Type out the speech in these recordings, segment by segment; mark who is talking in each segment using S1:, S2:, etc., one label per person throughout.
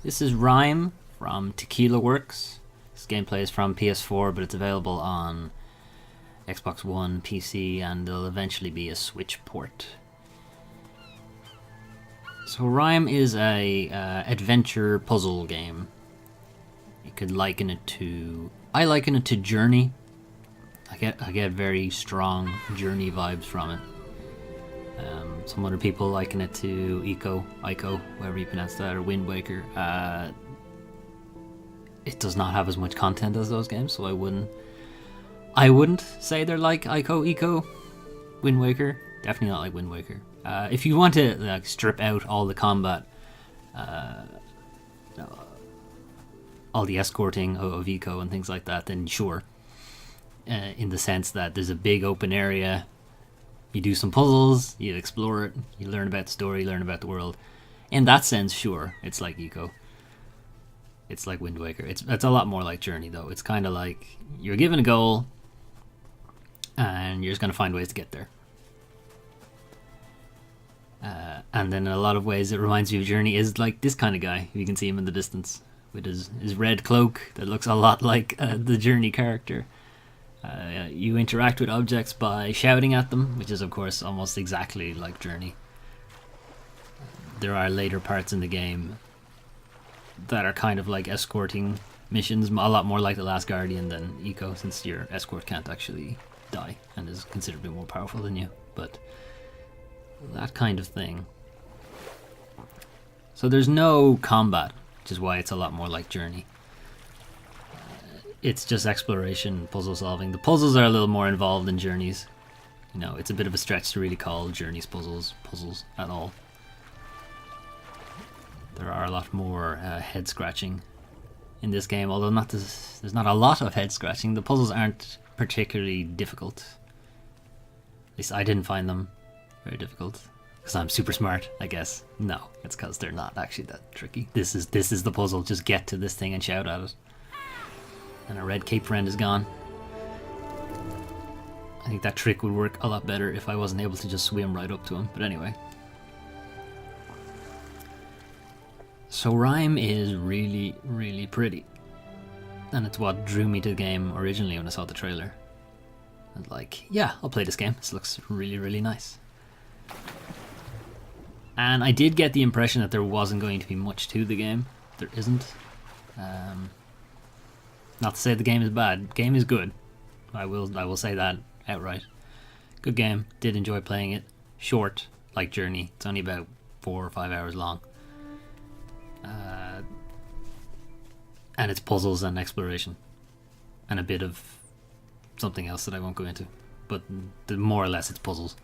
S1: This is Rime from Tequila Works. This gameplay is from PS4, but it's available on Xbox One, PC, and there'll eventually be a Switch port. So Rime is a adventure puzzle game. You could liken it to... I liken it to Journey. I get very strong Journey vibes from it. Some other people liken it to Ico, whatever you pronounce that, or Wind Waker. It does not have as much content as those games, so I wouldn't say they're like Ico, Wind Waker. Definitely not like Wind Waker. If you want to strip out all the combat, all the escorting of Ico and things like that, then sure. In the sense that there's a big open area, you do some puzzles, you explore it, you learn about the story, learn about the world. In that sense, sure, it's like Ico. It's like Wind Waker. It's a lot more like Journey, though. It's kind of like you're given a goal, and you're just going to find ways to get there. And then in a lot of ways, it reminds me of Journey is like this kind of guy. You can see him in the distance with his red cloak that looks a lot like the Journey character. You interact with objects by shouting at them, which is of course almost exactly like Journey. There are later parts in the game that are kind of like escorting missions, a lot more like The Last Guardian than Ico, since your escort can't actually die and is considerably more powerful than you, but that kind of thing. So there's no combat, which is why it's a lot more like Journey. It's just exploration, puzzle solving. The puzzles are a little more involved than Journey's. You know, it's a bit of a stretch to really call Journey's puzzles at all. There are a lot more head scratching in this game, although there's not a lot of head scratching. The puzzles aren't particularly difficult. At least I didn't find them very difficult. Because I'm super smart, I guess. No, it's because they're not actually that tricky. This is the puzzle. Just get to this thing and shout at it. And our red cape friend is gone. I think that trick would work a lot better if I wasn't able to just swim right up to him. But anyway. So Rime is really, really pretty. And it's what drew me to the game originally when I saw the trailer. I was like, yeah, I'll play this game. This looks really, really nice. And I did get the impression that there wasn't going to be much to the game. There isn't. Not to say the game is bad. The game is good. I will say that outright. Good game. Did enjoy playing it. Short, like Journey. It's only about 4 or 5 hours long. And it's puzzles and exploration. And a bit of something else that I won't go into. But more or less it's puzzles.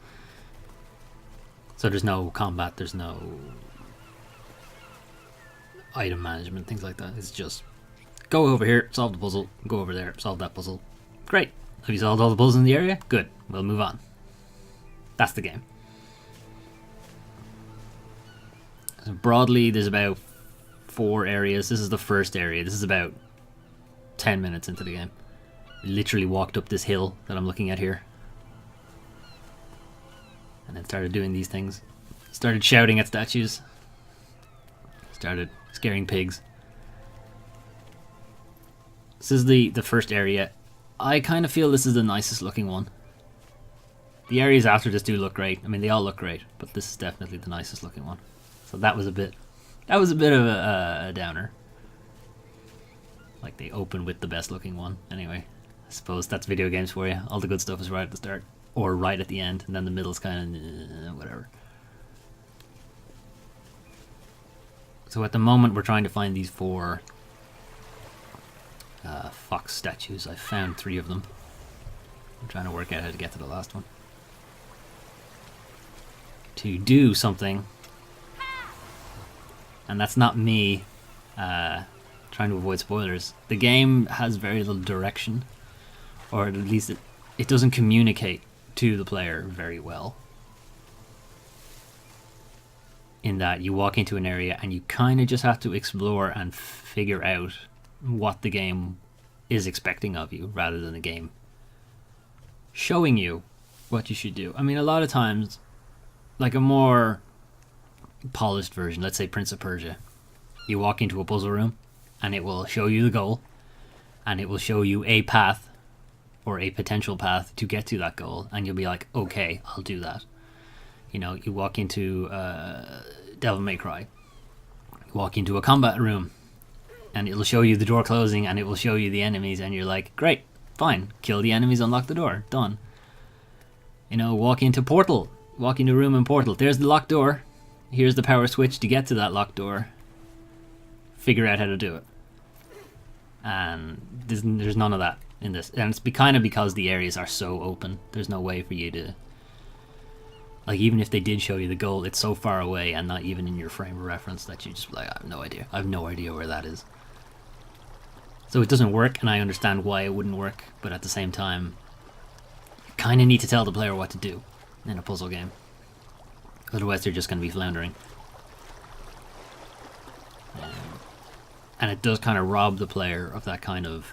S1: So there's no combat, there's no item management, things like that. It's just go over here, solve the puzzle, go over there, solve that puzzle. Great. Have you solved all the puzzles in the area? Good. We'll move on. That's the game. So broadly, there's about 4 areas. This is the first area. This is about 10 minutes into the game. We literally walked up this hill that I'm looking at here. And then started doing these things. Started shouting at statues. Started scaring pigs. This is the first area. I kind of feel this is the nicest looking one. The areas after this do look great. I mean, they all look great, but this is definitely the nicest looking one. So that was a bit of a downer. Like they open with the best looking one. Anyway, I suppose that's video games for you. All the good stuff is right at the start. Or right at the end, and then the middle's kind of whatever. So at the moment we're trying to find these 4 fox statues. I found 3 of them. I'm trying to work out how to get to the last one. To do something. And that's not me trying to avoid spoilers. The game has very little direction. Or at least it doesn't communicate to the player very well. In that you walk into an area and you kind of just have to explore and figure out what the game is expecting of you, rather than the game showing you what you should do. I mean, a lot of times, like a more polished version, let's say Prince of Persia, You walk into a puzzle room, and it will show you the goal, and it will show you a path, or a potential path to get to that goal, and you'll be like, okay, I'll do that. You know, you walk into Devil May Cry, you walk into a combat room, and it'll show you the door closing, and it will show you the enemies, and you're like, great, fine, kill the enemies, unlock the door, done. You know, walk into Portal, walk into a room in Portal, there's the locked door, here's the power switch to get to that locked door, figure out how to do it. And there's none of that in this, and it's kind of because the areas are so open. There's no way for you to, like, even if they did show you the goal, it's so far away and not even in your frame of reference that you just like, I have no idea where that is. So it doesn't work, and I understand why it wouldn't work, but at the same time, you kind of need to tell the player what to do in a puzzle game, otherwise they're just going to be floundering. And it does kind of rob the player of that kind of,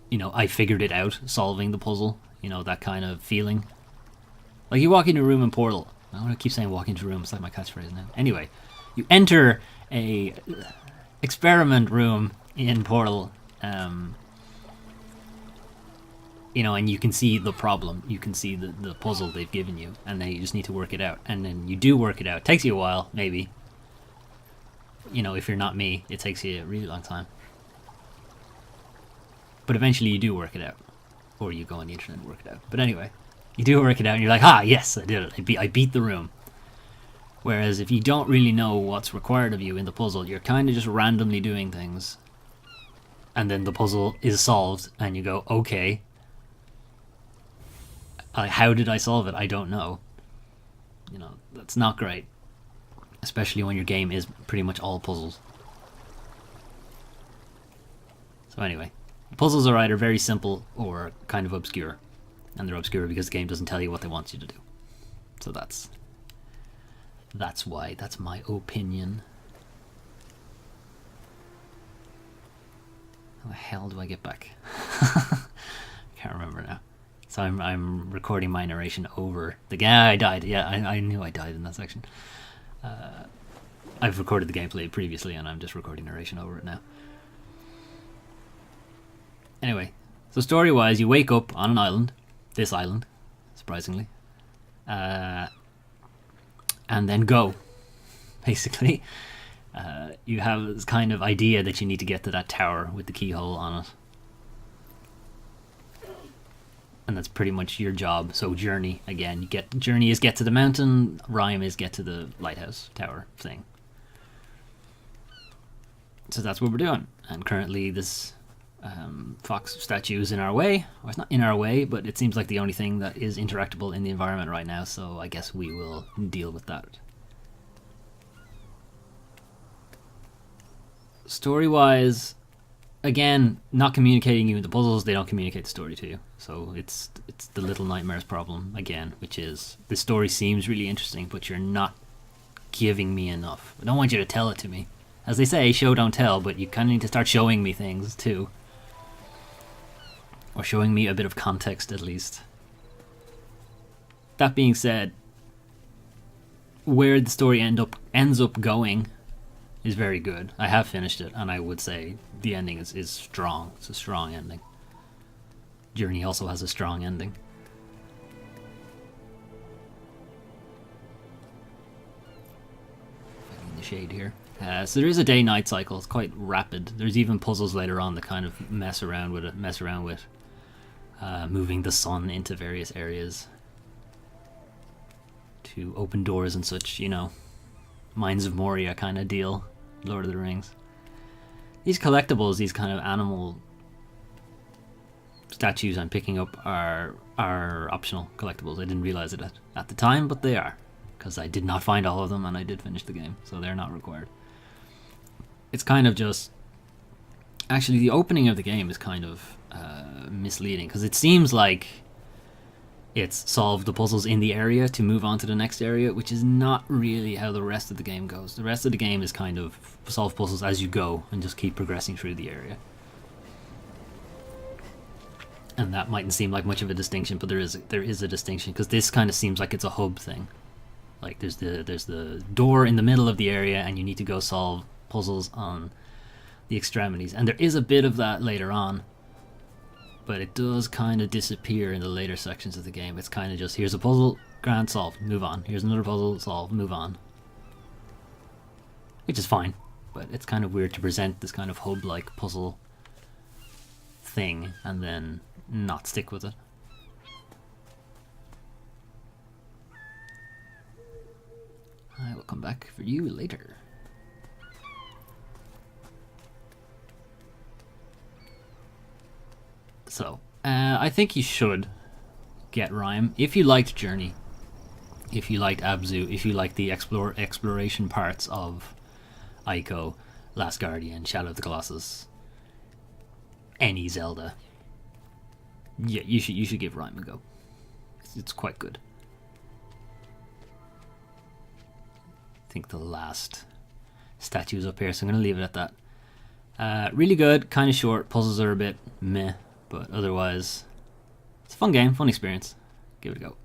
S1: you know, I figured it out, solving the puzzle, you know, that kind of feeling. Like, you walk into a room in Portal. I want to keep saying walk into a room, it's like my catchphrase now. Anyway, you enter a experiment room in Portal, you know, and you can see the problem. You can see the puzzle they've given you, and then you just need to work it out. And then you do work it out. It takes you a while, maybe. You know, if you're not me, it takes you a really long time. But eventually you do work it out. Or you go on the internet and work it out. But anyway, you do work it out and you're like, ah, yes, I did it. I beat the room. Whereas if you don't really know what's required of you in the puzzle, you're kind of just randomly doing things. And then the puzzle is solved and you go, okay. How did I solve it? I don't know. You know, that's not great. Especially when your game is pretty much all puzzles. So anyway, puzzles are either very simple or kind of obscure. And they're obscure because the game doesn't tell you what they want you to do. So that's why. That's my opinion. How the hell do I get back? Can't remember now. So I'm recording my narration over the game. I died. Yeah, I knew I died in that section. I've recorded the gameplay previously and I'm just recording narration over it now. Anyway, so story-wise, you wake up on an island, this island, surprisingly, and then go, basically. You have this kind of idea that you need to get to that tower with the keyhole on it. And that's pretty much your job. So journey, again, journey is get to the mountain, rhyme is get to the lighthouse tower thing. So that's what we're doing. And currently this fox statue is in our way. Well, it's not in our way, but it seems like the only thing that is interactable in the environment right now, so I guess we will deal with that. Story-wise, again, not communicating you the puzzles, they don't communicate the story to you. So it's the Little Nightmares problem, again, which is the story seems really interesting, but you're not giving me enough. I don't want you to tell it to me. As they say, show don't tell, but you kind of need to start showing me things too. Or showing me a bit of context at least. That being said, where the story ends up going is very good. I have finished it, and I would say the ending is strong. It's a strong ending. Journey also has a strong ending. In the shade here. So there is a day-night cycle. It's quite rapid. There's even puzzles later on that kind of mess around with moving the sun into various areas to open doors and such. You know, Mines of Moria kind of deal. Lord of the Rings. These collectibles, these kind of animal statues I'm picking up are optional collectibles. I didn't realize it at the time, but they are, because I did not find all of them and I did finish the game, so they're not required. It's kind of just, actually the opening of the game is kind of misleading, because it seems like it's solve the puzzles in the area to move on to the next area, which is not really how the rest of the game goes. The rest of the game is kind of solve puzzles as you go and just keep progressing through the area. And that mightn't seem like much of a distinction, but there is a distinction, because this kind of seems like it's a hub thing. Like there's the door in the middle of the area, and you need to go solve puzzles on the extremities, and there is a bit of that later on, but it does kind of disappear in the later sections of the game. It's kind of just, here's a puzzle, grand, solved, move on. Here's another puzzle, solved, move on. Which is fine, but it's kind of weird to present this kind of hub-like puzzle thing and then not stick with it. I will come back for you later. So, I think you should get Rime. If you liked Journey, if you liked Abzu, if you liked the exploration parts of Ico, Last Guardian, Shadow of the Colossus, any Zelda, yeah, you should give Rime a go. It's quite good. I think the last statue is up here, so I'm going to leave it at that. Really good, kind of short. Puzzles are a bit meh, but otherwise, it's a fun game, fun experience. Give it a go.